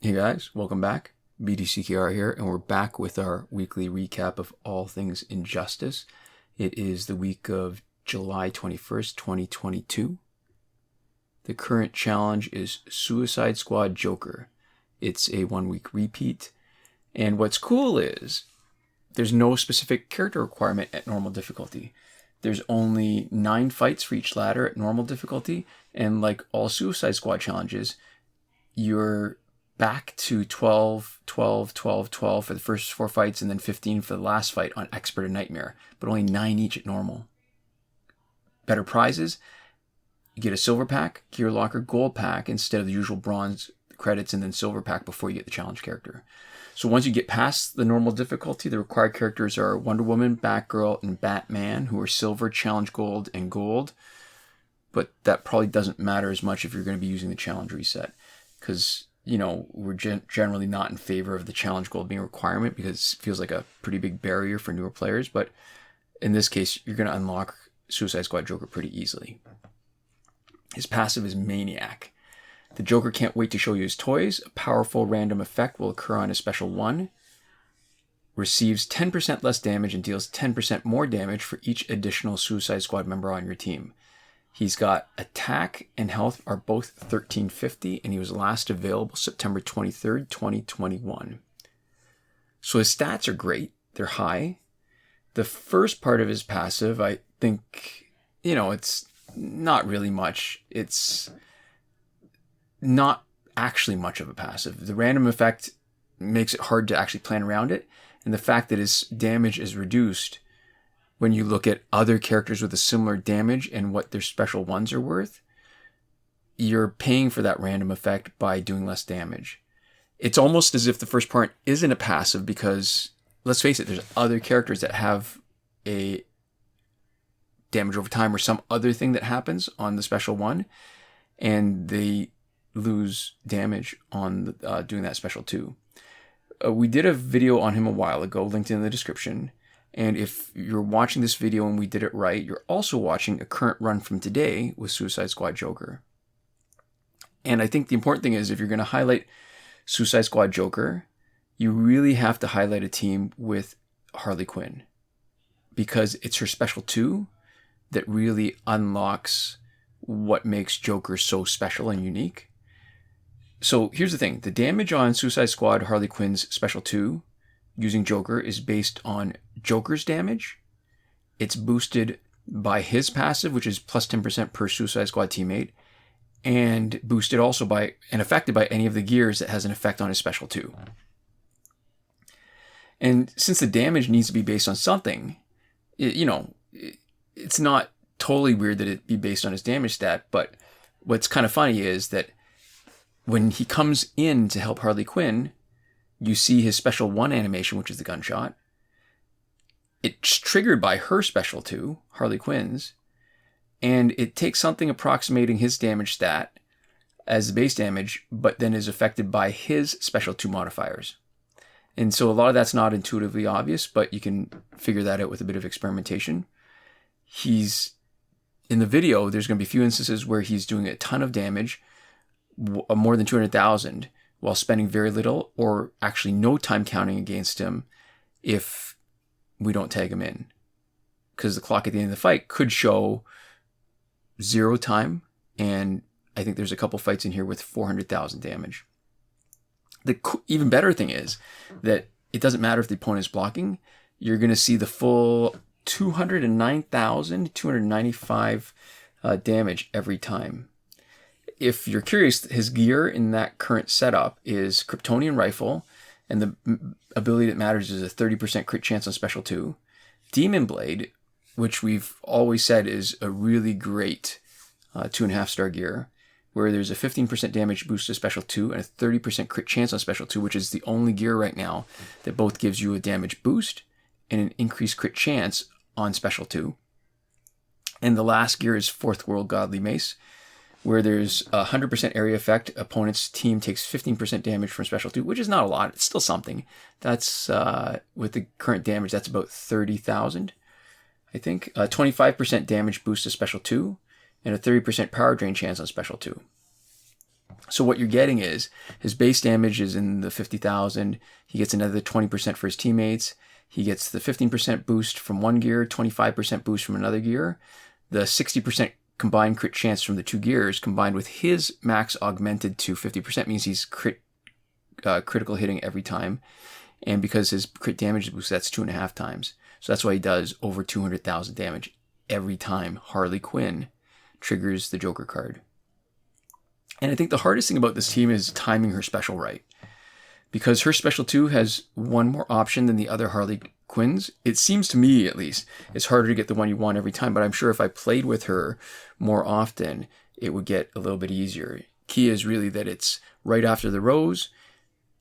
Hey guys, welcome back. BDCKR here, and we're back with our weekly recap of all things Injustice. It is the week of July 21st, 2022. The current challenge is Suicide Squad Joker. It's a 1-week repeat, and what's cool is there's no specific character requirement at normal difficulty. There's only 9 fights for each ladder at normal difficulty, and like all Suicide Squad challenges, you're back to 12, 12, 12, 12 for the first 4 fights, and then 15 for the last fight on Expert and Nightmare, but only 9 each at normal. Better prizes, you get a silver pack, gear locker, gold pack, instead of the usual bronze credits and then silver pack before you get the challenge character. So once you get past the normal difficulty, the required characters are Wonder Woman, Batgirl, and Batman, who are silver, challenge gold, and gold. But that probably doesn't matter as much if you're going to be using the challenge reset, because you know, we're generally not in favor of the challenge gold being a requirement because it feels like a pretty big barrier for newer players. But in this case, you're going to unlock Suicide Squad Joker pretty easily. His passive is Maniac. The Joker can't wait to show you his toys. A powerful random effect will occur on his special 1. Receives 10% less damage and deals 10% more damage for each additional Suicide Squad member on your team. He's got attack and health are both 1350, and he was last available September 23rd, 2021. So his stats are great. They're high. The first part of his passive, I think, it's not really much. It's not actually much of a passive. The random effect makes it hard to actually plan around it, and the fact that his damage is reduced when you look at other characters with a similar damage and what their special 1s are worth, you're paying for that random effect by doing less damage. It's almost as if the first part isn't a passive because, let's face it, there's other characters that have a damage over time or some other thing that happens on the special 1, and they lose damage on doing that special 2. We did a video on him a while ago, linked in the description. And if you're watching this video and we did it right, you're also watching a current run from today with Suicide Squad Joker. And I think the important thing is if you're going to highlight Suicide Squad Joker, you really have to highlight a team with Harley Quinn, because it's her special 2 that really unlocks what makes Joker so special and unique. So here's the thing. The damage on Suicide Squad Harley Quinn's special 2 using Joker is based on Joker's damage. It's boosted by his passive, which is plus 10% per Suicide Squad teammate, and boosted also by and affected by any of the gears that has an effect on his special 2. And since the damage needs to be based on something, it's not totally weird that it be based on his damage stat, but what's kind of funny is that when he comes in to help Harley Quinn, you see his special 1 animation, which is the gunshot. It's triggered by her special 2, Harley Quinn's, and it takes something approximating his damage stat as the base damage, but then is affected by his special 2 modifiers. And so a lot of that's not intuitively obvious, but you can figure that out with a bit of experimentation. In the video, there's going to be a few instances where he's doing a ton of damage, more than 200,000, while spending very little or actually no time counting against him if we don't tag him in. Because the clock at the end of the fight could show 0 time, and I think there's a couple fights in here with 400,000 damage. The even better thing is that it doesn't matter if the opponent is blocking, you're going to see the full 209,295 damage every time. If you're curious, his gear in that current setup is Kryptonian Rifle, and the ability that matters is a 30% crit chance on special 2. Demon Blade, which we've always said is a really great 2.5-star gear, where there's a 15% damage boost to special 2 and a 30% crit chance on special 2, which is the only gear right now that both gives you a damage boost and an increased crit chance on special 2. And the last gear is Fourth World Godly Mace, where there's a 100% area effect. Opponent's team takes 15% damage from special 2, which is not a lot. It's still something. That's, with the current damage, that's about 30,000, I think. 25% damage boost to special 2, and a 30% power drain chance on special 2. So what you're getting is his base damage is in the 50,000. He gets another 20% for his teammates. He gets the 15% boost from one gear, 25% boost from another gear. The 60% combined crit chance from the two gears combined with his max augmented to 50% means he's critical hitting every time. And because his crit damage boost, that's 2.5 times. So that's why he does over 200,000 damage every time Harley Quinn triggers the Joker card. And I think the hardest thing about this team is timing her special right. Because her special 2 has one more option than the other Harley Quinns, it seems to me at least, it's harder to get the one you want every time. But I'm sure if I played with her more often, it would get a little bit easier. Key is really that it's right after the rose.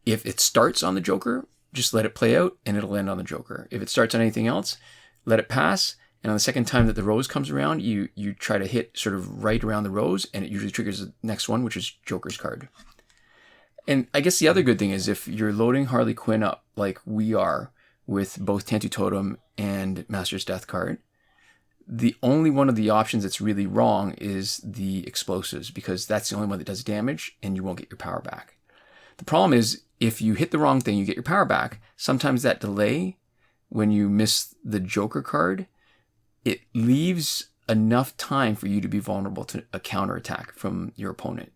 If it starts on the Joker, just let it play out and it'll end on the Joker. If it starts on anything else, let it pass. And on the second time that the rose comes around, you try to hit sort of right around the rose, and it usually triggers the next one, which is Joker's card. And I guess the other good thing is if you're loading Harley Quinn up like we are with both Tantu Totem and Master's Death card, the only one of the options that's really wrong is the explosives, because that's the only one that does damage and you won't get your power back. The problem is if you hit the wrong thing, you get your power back. Sometimes that delay, when you miss the Joker card, it leaves enough time for you to be vulnerable to a counterattack from your opponent.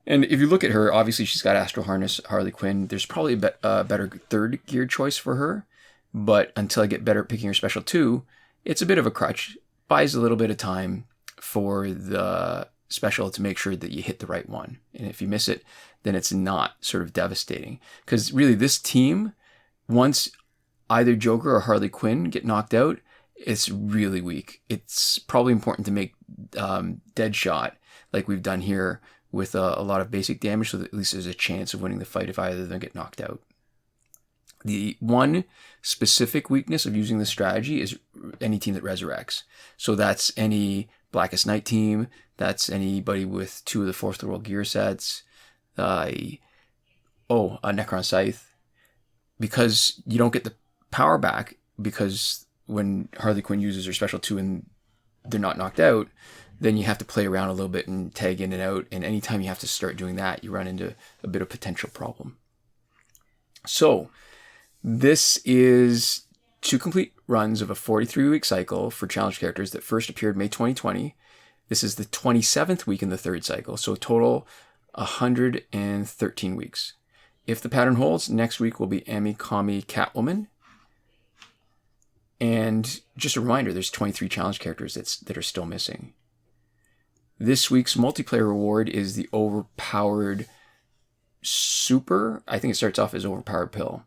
And if you look at her, obviously she's got Astral Harness, Harley Quinn. There's probably a better third gear choice for her. But until I get better at picking her special 2, it's a bit of a crutch. Buys a little bit of time for the special to make sure that you hit the right one. And if you miss it, then it's not sort of devastating. Because really this team, once either Joker or Harley Quinn get knocked out, it's really weak. It's probably important to make Deadshot, like we've done here, with a lot of basic damage, so that at least there's a chance of winning the fight if either of them get knocked out. The one specific weakness of using this strategy is any team that resurrects. So that's any Blackest Night team, that's anybody with 2 of the Fourth World gear sets, a Necron Scythe, because you don't get the power back, because when Harley Quinn uses her special 2 and they're not knocked out, then you have to play around a little bit and tag in and out. And anytime you have to start doing that, you run into a bit of potential problem. So this is 2 complete runs of a 43-week cycle for challenge characters that first appeared May 2020. This is the 27th week in the 3rd cycle. So total 113 weeks. If the pattern holds, next week will be Ami Kami Catwoman. And just a reminder, there's 23 challenge characters that are still missing. This week's multiplayer reward is the Overpowered Super. I think it starts off as Overpowered Pill.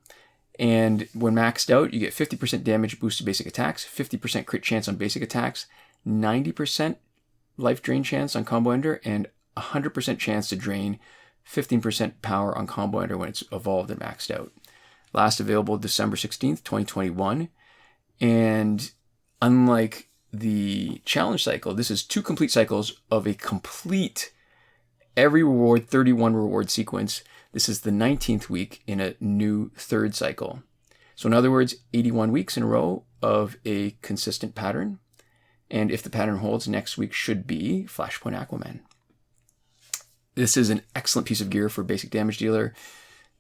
And when maxed out, you get 50% damage boost to basic attacks, 50% crit chance on basic attacks, 90% life drain chance on combo ender, and 100% chance to drain 15% power on combo ender when it's evolved and maxed out. Last available December 16th, 2021. And unlike the challenge cycle, this is 2 complete cycles of a complete every reward 31 reward sequence. This is the 19th week in a new 3rd cycle. So in other words, 81 weeks in a row of a consistent pattern. And if the pattern holds, next week should be Flashpoint Aquaman. This is an excellent piece of gear for basic damage dealer.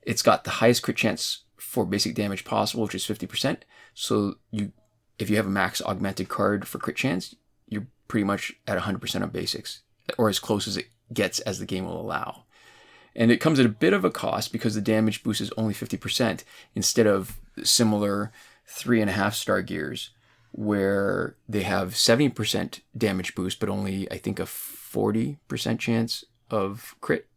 It's got the highest crit chance for basic damage possible, which is 50%. So if you have a max augmented card for crit chance, you're pretty much at 100% on basics, or as close as it gets as the game will allow. And it comes at a bit of a cost because the damage boost is only 50% instead of similar 3.5-star gears where they have 70% damage boost, but only, I think, a 40% chance of crit.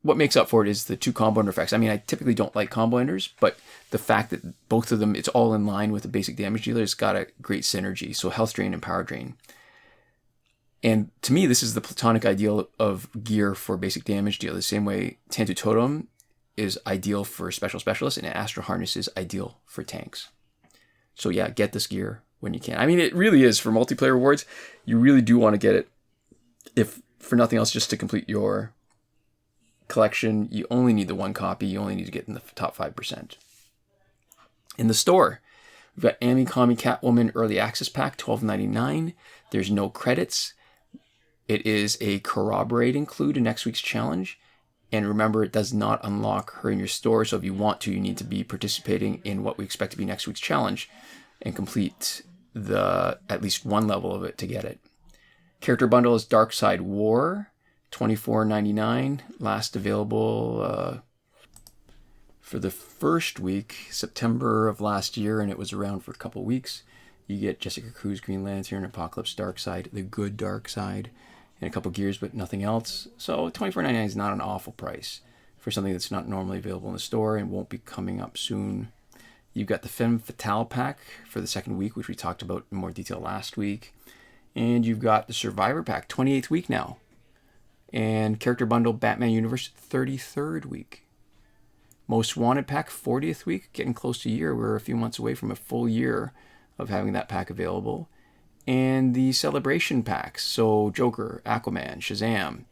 What makes up for it is the 2 combo ender effects. I mean, I typically don't like combo enders, but the fact that both of them, it's all in line with the basic damage dealer, it's got a great synergy. So health drain and power drain. And to me, this is the platonic ideal of gear for basic damage deal. The same way Tantu Totem is ideal for special specialists and Astral Harness is ideal for tanks. So yeah, get this gear when you can. I mean, it really is for multiplayer rewards. You really do want to get it, if for nothing else, just to complete your collection. You only need the 1 copy. You only need to get in the top 5%. In the store, we've got Ami Kami Catwoman Early Access Pack, $12.99. There's no credits. It is a corroborating clue to next week's challenge. And remember, it does not unlock her in your store. So if you want to, you need to be participating in what we expect to be next week's challenge and complete at least one level of it to get it. Character bundle is Dark Side War, $24.99. Last available for the first week, September of last year, and it was around for a couple weeks. You get Jessica Cruz, Green Lantern, Apocalypse, Dark Side, the good Dark Side, and a couple gears, but nothing else. So $24.99 is not an awful price for something that's not normally available in the store and won't be coming up soon. You've got the Femme Fatale pack for the second week, which we talked about in more detail last week. And you've got the Survivor pack, 28th week now. And Character Bundle Batman Universe, 33rd week. Most Wanted pack, 40th week, getting close to a year. We're a few months away from a full year of having that pack available. And the Celebration packs, so Joker, Aquaman, Shazam.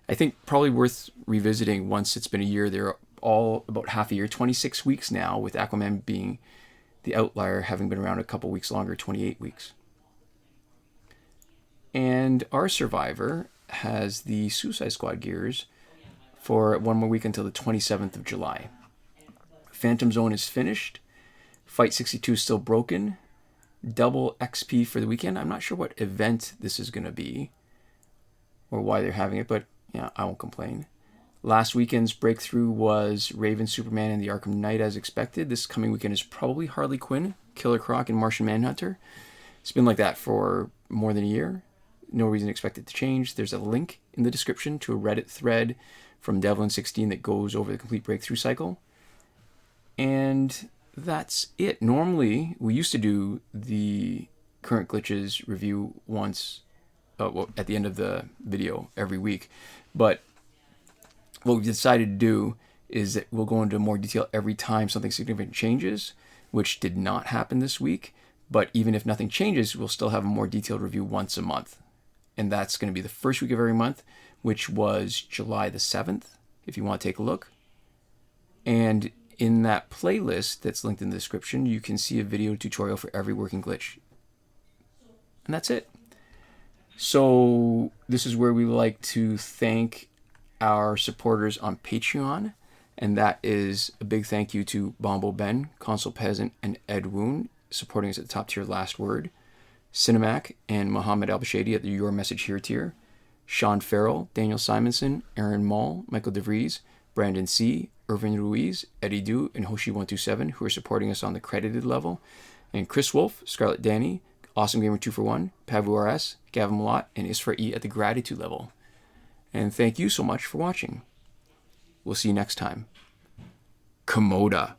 I think probably worth revisiting once it's been a year. They're all about half a year, 26 weeks now, with Aquaman being the outlier, having been around a couple weeks longer, 28 weeks. And our Survivor has the Suicide Squad gears for one more week until the 27th of July. Phantom Zone is finished. Fight 62 is still broken. Double XP for the weekend. I'm not sure what event this is going to be or why they're having it, but yeah, I won't complain. Last weekend's breakthrough was Raven, Superman, and the Arkham Knight as expected. This coming weekend is probably Harley Quinn, Killer Croc, and Martian Manhunter. It's been like that for more than a year. No reason to expect it to change. There's a link in the description to a Reddit thread from Devlin16 that goes over the complete breakthrough cycle. And that's it. Normally, we used to do the current glitches review once at the end of the video every week. But what we've decided to do is that we'll go into more detail every time something significant changes, which did not happen this week. But even if nothing changes, we'll still have a more detailed review once a month. And that's going to be the first week of every month, which was July the 7th, if you want to take a look. And in that playlist that's linked in the description, you can see a video tutorial for every working glitch. And that's it. So this is where we like to thank our supporters on Patreon. And that is a big thank you to BomboBen, Console Peasant, and Edwoon, supporting us at the top tier last word. Sinemac and Mohammed Albshaiti at the Your Message Here tier. Shawn Farrell, Daniel Simonson, Aaron Maule, Michael DeVries, Brandon C., Irvin Ruiz, Eddydoo, and Hoshi 127, who are supporting us on the credited level. And Chris Wolff, Scarlet, Dani, Awesomegamer 2for1, Pavu RS, Gavin, Mallott, and Isfar E at the gratitude level. And thank you so much for watching. We'll see you next time. Komoda.